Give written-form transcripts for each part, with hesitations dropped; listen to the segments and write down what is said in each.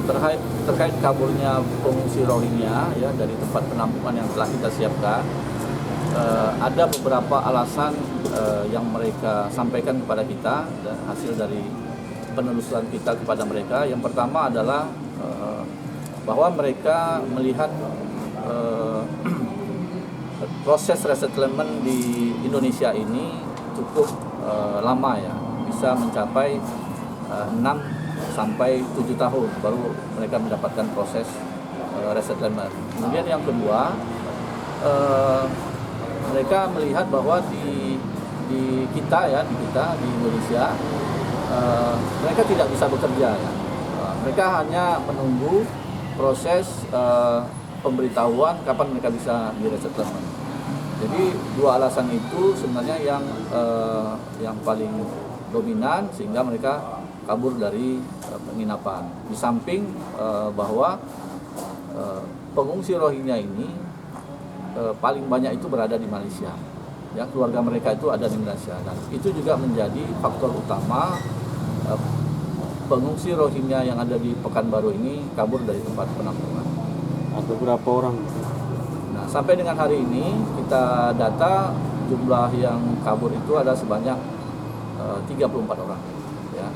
terkait kaburnya pengungsi Rohingya ya dari tempat penampungan yang telah kita siapkan, ada beberapa alasan yang mereka sampaikan kepada kita dan hasil dari penelusuran kita kepada mereka. Yang pertama adalah bahwa mereka melihat proses resettlement di Indonesia ini cukup lama ya, bisa mencapai 6 sampai 7 tahun baru mereka mendapatkan proses resettlement. Kemudian yang kedua, mereka melihat bahwa di kita di Indonesia mereka tidak bisa bekerja ya. Mereka hanya menunggu proses pemberitahuan kapan mereka bisa di resettlement. Jadi dua alasan itu sebenarnya yang paling dominan sehingga mereka kabur dari penginapan. Di samping bahwa pengungsi Rohingya ini paling banyak itu berada di Malaysia. Ya, keluarga mereka itu ada di Malaysia dan itu juga menjadi faktor utama pengungsi Rohingya yang ada di Pekanbaru ini kabur dari tempat penampungan. Ada berapa orang? Nah, sampai dengan hari ini kita data jumlah yang kabur itu ada sebanyak 34 orang. Ya.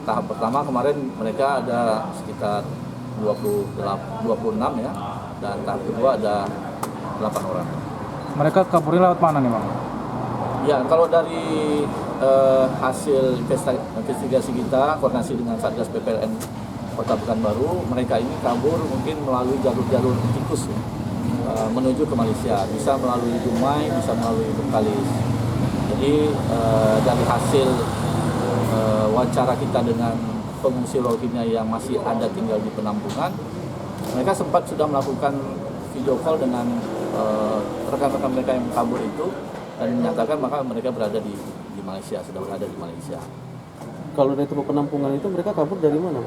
Tahap pertama kemarin mereka ada sekitar 26 ya, dan tahap kedua ada 8 orang. Mereka kaburnya lewat mana nih, Bang? Ya, kalau dari hasil investigasi kita, koordinasi dengan Satgas PPLN Kota Pekanbaru, mereka ini kabur mungkin melalui jalur-jalur tikus ya, menuju ke Malaysia, bisa melalui Dumai, bisa melalui Bengkalis. Jadi dari hasil wawancara kita dengan pengungsi Rohingya yang masih ada tinggal di penampungan, mereka sempat sudah melakukan video call dengan rekan-rekan mereka yang kabur itu dan menyatakan maka mereka berada di Malaysia, sudah berada di Malaysia. Kalau dari tempat penampungan itu mereka kabur dari mana?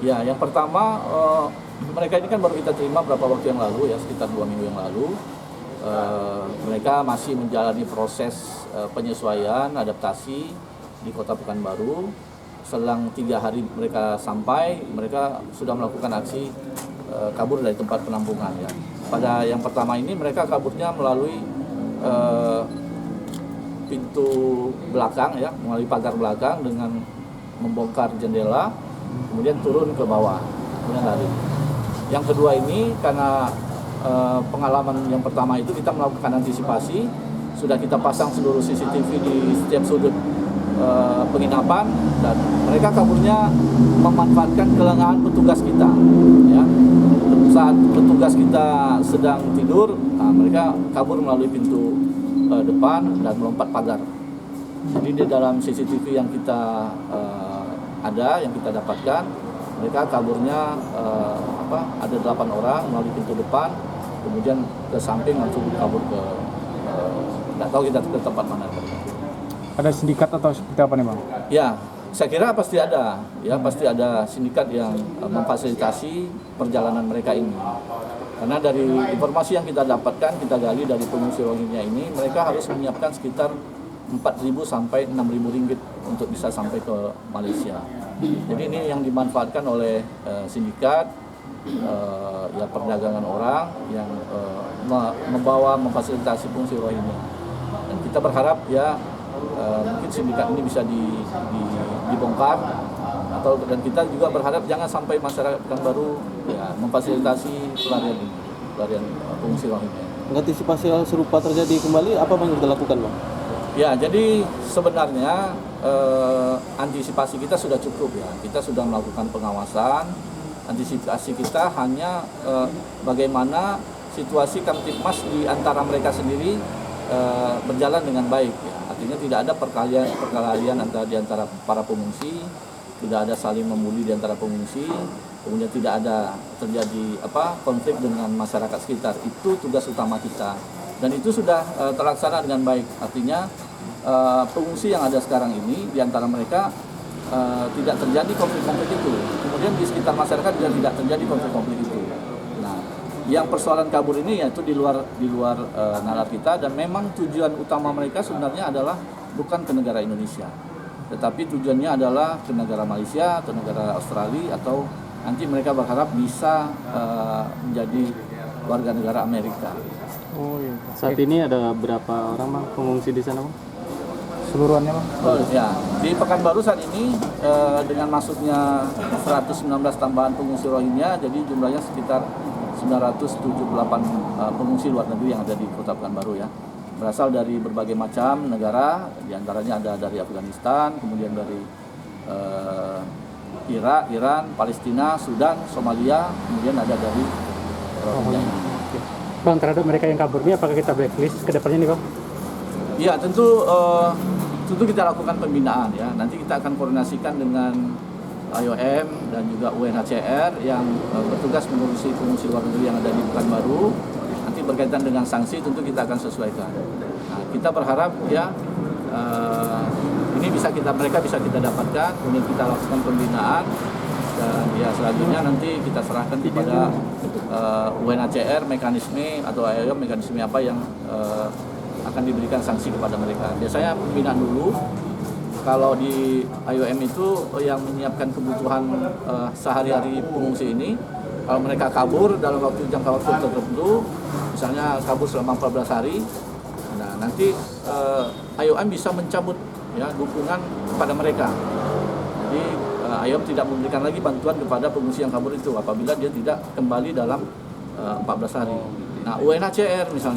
Ya, yang pertama mereka ini kan baru kita terima beberapa waktu yang lalu ya, sekitar 2 minggu yang lalu. Mereka masih menjalani proses penyesuaian, adaptasi di Kota Pekanbaru. Selang 3 hari mereka sampai, mereka sudah melakukan aksi kabur dari tempat penampungan ya. Pada yang pertama ini mereka kaburnya melalui pintu belakang ya, melalui pagar belakang dengan membongkar jendela, kemudian turun ke bawah, kemudian lari. Yang kedua ini karena pengalaman yang pertama itu kita melakukan antisipasi, sudah kita pasang seluruh CCTV di setiap sudut penginapan dan mereka kaburnya memanfaatkan kelengahan petugas kita ya. Saat petugas kita sedang tidur, mereka kabur melalui pintu depan dan melompat pagar. Jadi di dalam CCTV yang kita yang kita dapatkan, mereka kaburnya ada 8 orang melalui pintu depan, kemudian ke samping langsung kabur ke nggak tahu kita ke tempat mana. Ada sindikat atau seperti apa nih, Bang? Ya, saya kira pasti ada, ya pasti ada sindikat yang memfasilitasi perjalanan mereka ini. Karena dari informasi yang kita dapatkan, kita gali dari pengungsi Rohingya ini, mereka harus menyiapkan sekitar 4.000 sampai 6.000 ringgit untuk bisa sampai ke Malaysia. Jadi ini yang dimanfaatkan oleh sindikat, ya perdagangan orang yang memfasilitasi pengungsi Rohingya. Dan kita berharap ya mungkin sindikat ini bisa dibongkar dan kita juga berharap jangan sampai masyarakat Pekanbaru ya memfasilitasi pelarian pengungsi Rohingya. Antisipasi hal serupa terjadi kembali, apa yang kita lakukan, Bang? Ya, jadi sebenarnya antisipasi kita sudah cukup ya. Kita sudah melakukan pengawasan. Antisipasi kita hanya bagaimana situasi Kamtipmas di antara mereka sendiri berjalan dengan baik ya. Artinya tidak ada perkelahian di antara para pengungsi, tidak ada saling membuli di antara pengungsi, kemudian tidak ada terjadi konflik dengan masyarakat sekitar. Itu tugas utama kita dan itu sudah terlaksana dengan baik. Artinya pengungsi yang ada sekarang ini di antara mereka tidak terjadi konflik-konflik itu. Kemudian di sekitar masyarakat juga tidak terjadi konflik-konflik itu. Nah, yang persoalan kabur ini yaitu di luar nalar kita dan memang tujuan utama mereka sebenarnya adalah bukan ke negara Indonesia, tetapi tujuannya adalah ke negara Malaysia atau negara Australia atau nanti mereka berharap bisa menjadi warga negara Amerika. Oh iya. Saat ini ada berapa orang Bang pengungsi di sana Bang? Keseluruhannya bang? Oh, ya, di Pekanbaru saat ini dengan masuknya 119 tambahan pengungsi Rohingya, jadi jumlahnya sekitar 978 pengungsi luar negeri yang ada di Kota Pekanbaru ya. Berasal dari berbagai macam negara, diantaranya ada dari Afghanistan, kemudian dari Irak, Iran, Palestina, Sudan, Somalia, kemudian ada dari Rohingya. Bang, terhadap mereka yang kabur ini apakah kita blacklist ke depannya nih Bang? Ya tentu kita lakukan pembinaan ya. Nanti kita akan koordinasikan dengan IOM dan juga UNHCR yang bertugas mengurusi pengungsi luar negeri yang ada di Pekanbaru. Nanti berkaitan dengan sanksi tentu kita akan sesuaikan. Nah, kita berharap ya ini mereka bisa kita dapatkan, kemudian kita lakukan pembinaan dan ya selanjutnya nanti kita serahkan kepada UNHCR mekanisme atau IOM mekanisme apa yang akan diberikan sanksi kepada mereka. Biasanya pembinaan dulu. Kalau di IOM itu yang menyiapkan kebutuhan sehari-hari pengungsi ini, kalau mereka kabur dalam jangka waktu tertentu, misalnya kabur selama 14 hari, nah nanti IOM bisa mencabut ya dukungan kepada mereka. Jadi IOM tidak memberikan lagi bantuan kepada pengungsi yang kabur itu apabila dia tidak kembali dalam 14 hari. Nah UNHCR misalnya